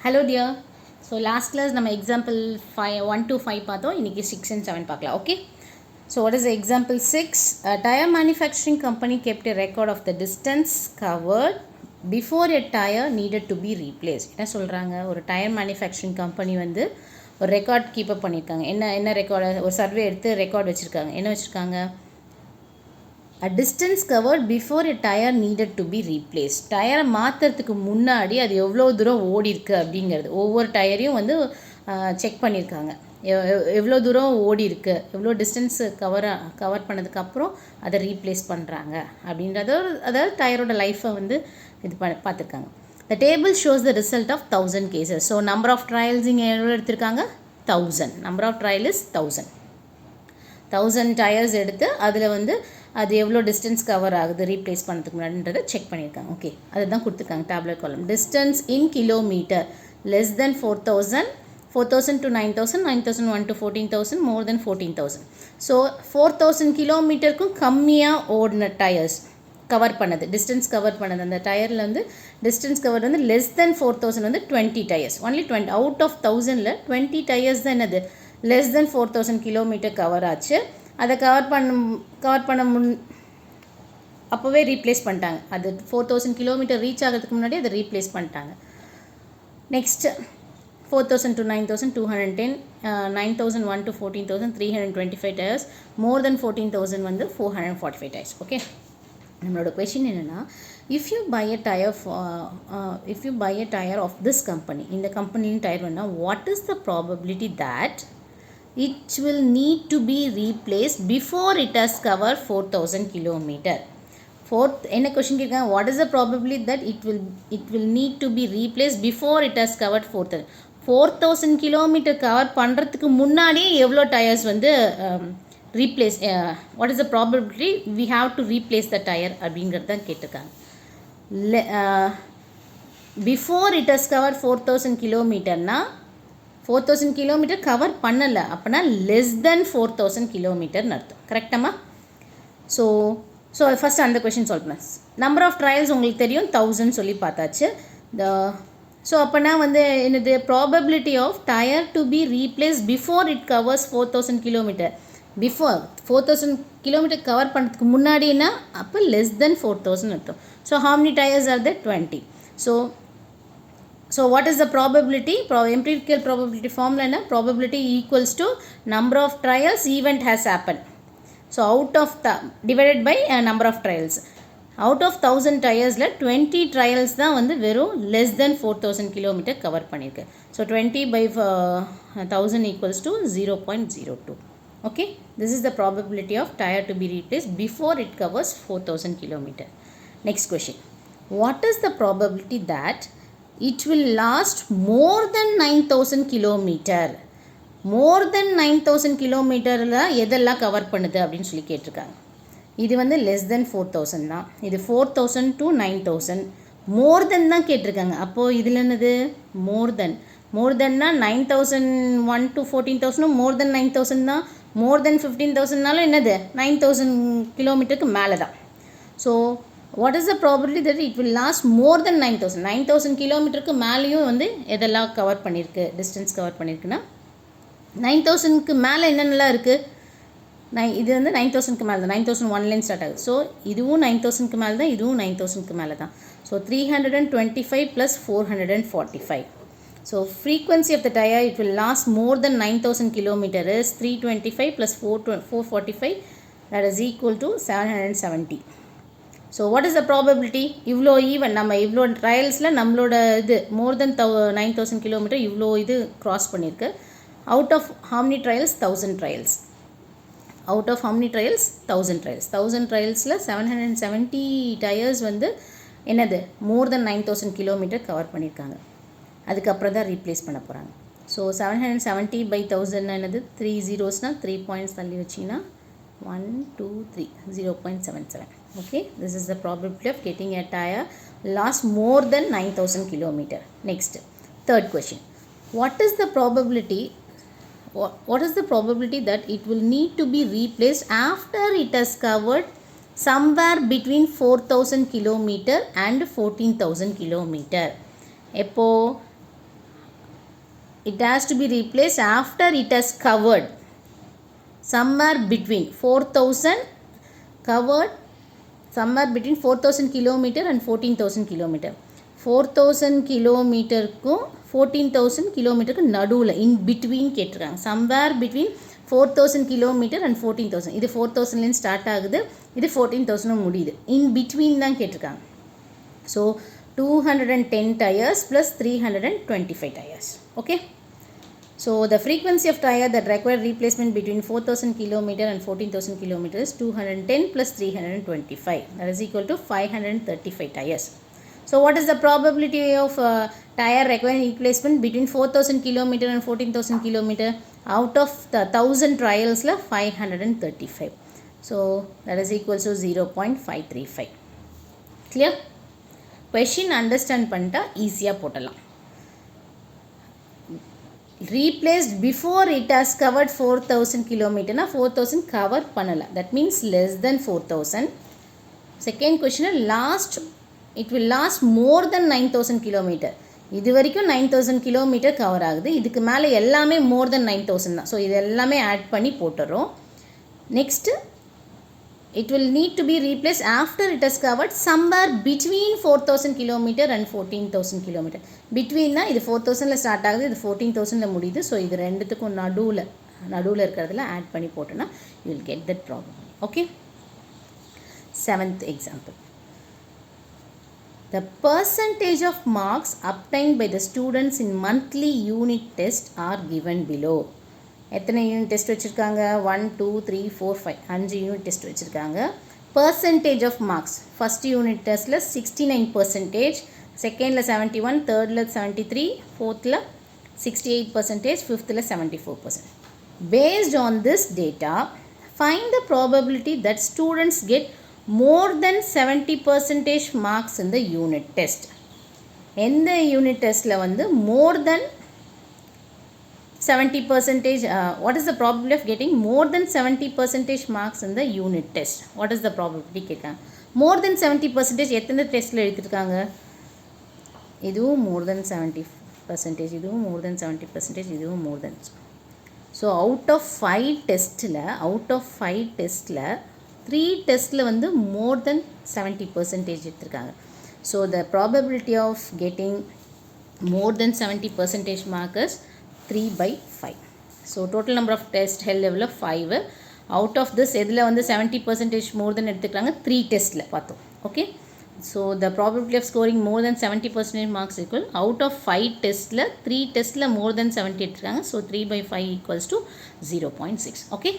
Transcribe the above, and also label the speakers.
Speaker 1: Hello dear. So last class நம்ம example 1 to 5 பார்த்தோம். இன்னைக்கு 6 and 7 பார்க்கலாம். Okay. So what is the example 6? A tire manufacturing company kept a record of the distance covered before a tire needed to be replaced. என்ன சொல்கிறாங்க, ஒரு tyre manufacturing company வந்து ஒரு record keep up பண்ணியிருக்காங்க. என்ன record, ஒரு survey எடுத்து record வச்சுருக்காங்க. என்ன வச்சுருக்காங்க, a distance covered before a tire needed to be replaced. டயரை மாற்றுறதுக்கு முன்னாடி அது எவ்வளோ தூரம் ஓடி இருக்கு அப்படிங்கிறது ஒவ்வொரு டயரையும் வந்து செக் பண்ணியிருக்காங்க. எவ்வளோ தூரம் ஓடி இருக்கு, எவ்வளோ டிஸ்டன்ஸ் கவர் பண்ணதுக்கப்புறம் அதை ரீப்ளேஸ் பண்ணுறாங்க அப்படின்றது. அதாவது டயரோட லைஃப்பை வந்து இது பார்த்துருக்காங்க. The table shows the result of 1000 cases. So number of trials இங்கே எவ்வளோ எடுத்திருக்காங்க, 1000. Number of trial is 1000 tyres எடுத்து அதில் வந்து அது எவ்வளோ டிஸ்டன்ஸ் கவர் ஆகுது ரீப்ளேஸ் பண்ணுறதுக்கு முன்னாடின்றதை செக் பண்ணியிருக்காங்க. ஓகே, அதுதான் கொடுத்துருக்காங்க டேப்லெட் காலம். Distance in kilometre less than 4000 to 9000, 9001 to 14000, more than 14000. So 4000 கிலோமீட்டருக்கும் கம்மியாக ஓடின டயர்ஸ் கவர் பண்ணது, டிஸ்டன்ஸ் கவர் பண்ணது. அந்த டயரில் வந்து டிஸ்டன்ஸ் கவர் வந்து லெஸ் தென் 4000 வந்து 20 டயர்ஸ். ஒன்லி 20 அவுட் ஆஃப் 1000ல் 20 டயர்ஸ் தான் என்னது லெஸ் தென் 4000 கிலோமீட்டர் கவர் ஆச்சு. அதை கவர் பண்ண அப்போவே ரீப்ளேஸ் பண்ணிட்டாங்க. அது 4000 கிலோமீட்டர் ரீச் ஆகிறதுக்கு முன்னாடி அதை ரீப்ளேஸ் பண்ணிட்டாங்க. Next 4000 to 9000 210, 9001 to 14000 325 tyres, more than 14000 வந்து 445 டயர்ஸ். ஓகே, நம்மளோட கொஷின் என்னென்னா, if you buy a tyre of this company, இந்த கம்பெனியின் டயர் வேணால், what is the probability that it will need to be replaced before it has covered 4000 kilometer. என்ன question கேட்குறாங்க, what is the probability that it will need to be replaced before it has covered 4000 kilometre cover பண்ணுறதுக்கு முன்னாடியே எவ்வளோ tyres வந்து replace, what is the probability we have to replace the tire அப்படிங்கிறது தான் கேட்டிருக்காங்க. Before it has cover 4000 கிலோமீட்டர்னால் 4000 kilometre cover பண்ணலை, அப்படின்னா லெஸ் தென் 4000 கிலோமீட்டர்னு அர்த்தம். கரெக்டாமா? ஸோ ஃபஸ்ட் அந்த கொஷின் சால்வ் பண்ண. நம்பர் ஆஃப் ட்ரையல்ஸ் உங்களுக்கு தெரியும் 1000 சொல்லி பார்த்தாச்சு. ஸோ அப்போனா வந்து என்னது, probability of tyre to be replace before it covers 4000 kilometre. Before 4000 kilometre cover பண்ணுறதுக்கு முன்னாடினா அப்போ லெஸ் தென் 4000 அர்த்தம். ஸோ how many tires are there? 20. So what is the probability? Empirical probability formula na, probability equals to number of trials event has happened. So out of the divided by number of trials. Out of 1000 tires la 20 trials தான் வந்து வெறும் less than 4000 kilometer cover பண்ணிருக்கு. So 20 by 1000 equals to 0.02. Okay, this is the probability of tire to be replaced before it covers 4000 kilometer. Next question, what is the probability that it will last more than 9000 kilometer? more than 9000 கிலோமீட்டரில் எதெல்லாம் cover பண்ணுது அப்படின்னு சொல்லி கேட்டிருக்காங்க. இது வந்து less than 4000 தான், இது 4000 to 9000, மோர் தென் தான் கேட்டிருக்காங்க. அப்போது இதில் என்னது மோர் தென்னா 9001 to 14000 மோர் தென் 9000 தான், மோர் தென் 15000னாலும் என்னது 9000 கிலோமீட்டருக்கு மேலே தான். So what is the probability that it will last more than 9000 கிலோமீட்டருக்கு மேலேயும் வந்து எதெல்லாம் கவர் பண்ணியிருக்கு, டிஸ்டன்ஸ் கவர் பண்ணியிருக்குன்னா 9000க்கு மேலே என்னென்னலாம் இருக்குது. இது வந்து 9000க்கு மேலே தான், 9001லேருந்து ஸ்டார்ட் ஆகுது. ஸோ இதுவும் 9000க்கு மேலே தான், இதுவும் 9000க்கு மேலே தான். So 325 + 445. So frequency of the tire it will last more than 9000 kilometer is 325 + 445, that is equal to 770. So what is the probability? இவ்வளோ ஈவன் நம்ம இவ்வளோ ட்ரையல்ஸில் நம்மளோட இது மோர் தென் 9000 கிலோமீட்டர் இவ்வளோ இது க்ராஸ் பண்ணியிருக்கு. Out of how many trials? 1000 trials. Out of how many trials? 1000 trials. 1000 ட்ரையல்ஸில் 770 tyres வந்து என்னது மோர் தென் 9000 கிலோமீட்டர் கவர் பண்ணியிருக்காங்க. அதுக்கப்புறம் தான் ரீப்ளேஸ் பண்ண போகிறாங்க. ஸோ 770 by 1000 என்னது 3 zeros, 3 points தள்ளி வச்சிங்கன்னா 1 2 3 0.77. Okay, this is the probability of getting a tire last more than 9000 kilometer. Next, third question, what is the probability that it will need to be replaced after it has covered somewhere between 4000 kilometer and 14000 kilometer? எப்போ it has to be replaced after it has covered somewhere between 4000 covered somewhere between 4000 kilometer and 14000 kilometer. 4000 கிலோமீட்டருக்கும் 14000 கிலோமீட்டருக்கு நடுவில் in between கேட்டிருக்காங்க. somewhere between 4000 kilometer and 14000. இது 4000 start ஆகுது, இது 14000 முடியுது. in between தான் கேட்டிருக்காங்க. so 210 tires plus 325 tires. okay. So the frequency of tire that require replacement between 4000 km and 14000 km is 210 plus 325. That is equal to 535 tires. So what is the probability of tire requiring replacement between 4000 km and 14000 km? Out of the 1000 trials, 535. So that is equal to 0.535. Clear? Question understand பண்ணிட்டா ஈஸியாக போட்டலாம். Replaced before it has covered 4000 km na 4000 cover பண்ணல, that means less than 4000. second question, last it will last more than 9000 km. இது வரைக்கும் 9000 km cover ஆகுது, இதுக்கு மேலே எல்லாமே more than 9000 தான். ஸோ இது எல்லாமே ஆட் பண்ணி போட்டுறோம். Next it will need to be replaced after it has covered somewhere between 4000 km and 14000 km. between na இது 4000ல ஸ்டார்ட் ஆகுது, இது 14000ல முடியுது. ஸோ இது ரெண்டுத்துக்கும் நடுவில் இருக்கிறதுல ஆட் பண்ணி போட்டோன்னா you will get that problem. okay. 7th example. The percentage of marks obtained by the students in monthly unit test are given below. எத்தனை யூனிட் டெஸ்ட் வச்சுருக்காங்க? 1 2 3 4 5 5 யூனிட் டெஸ்ட் வச்சுருக்காங்க. Percentage of marks first unit டெஸ்ட்டில் 69%, செகண்டில் 71, தேர்டில் 73, ஃபோர்த்தில் 68%, ஃபிஃப்த்தில் 74%. Based on this data, find the probability that students get more than 70% marks in the unit test. எந்த unit டெஸ்ட்டில் வந்து more than 70%, what is the probability of getting more than 70% marks in the unit test? What is the probability கேட்காங்க. more than 70% எத்தனை டெஸ்ட்டில் எடுத்துருக்காங்க? இதுவும் more than 70%, இதுவும் more than 70%, இதுவும் more than. So out of 5 டெஸ்ட்டில் 3 டெஸ்ட்டில் வந்து more than 70% எடுத்துருக்காங்க. So the probability of getting more than 70% mark is 3/5. So total number of tests held level of 5. out of this எதில் வந்து 70% more than எடுத்துக்கிறாங்க? 3 டெஸ்ட்டில் பார்த்தோம். okay. so the probability of scoring more than 70% marks equal out of 5 டெஸ்ட்டில் 3 டெஸ்ட்டில் more than 70 எடுத்துக்கிறாங்க. so 3/5 equals to 0.6. okay.